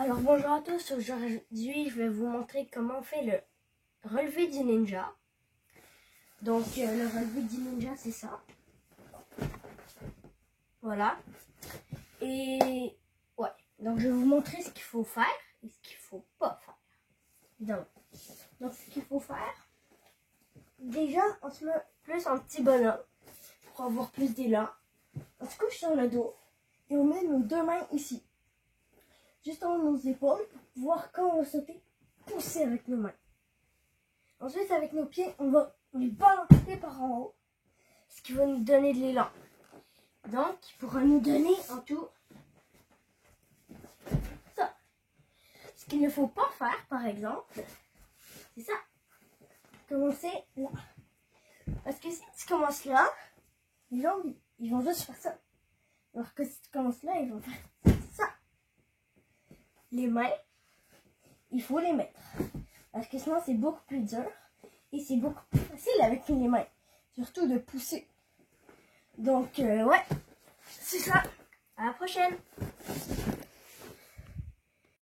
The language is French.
Alors bonjour à tous, aujourd'hui je vais vous montrer comment on fait le relevé du ninja. Donc le relevé du ninja c'est ça. Voilà. Et ouais, donc je vais vous montrer ce qu'il faut faire et ce qu'il faut pas faire. Donc ce qu'il faut faire, déjà on se met plus en petit bonhomme pour avoir plus d'élan. On se couche sur le dos et on met nos deux mains ici. Juste en haut de nos épaules pour pouvoir, quand on va sauter, pousser avec nos mains. Ensuite, avec nos pieds, on va les balancer par en haut, ce qui va nous donner de l'élan. Donc, il pourra nous donner en tout ça. Ce qu'il ne faut pas faire, par exemple, c'est ça. Commencer là. Parce que si tu commences là, les jambes, ils vont juste faire ça. Alors que si tu commences là, ils vont faire ça. Les mains, il faut les mettre. Parce que sinon, c'est beaucoup plus dur. Et c'est beaucoup plus facile avec les mains. Surtout de pousser. Donc, ouais. C'est ça. À la prochaine.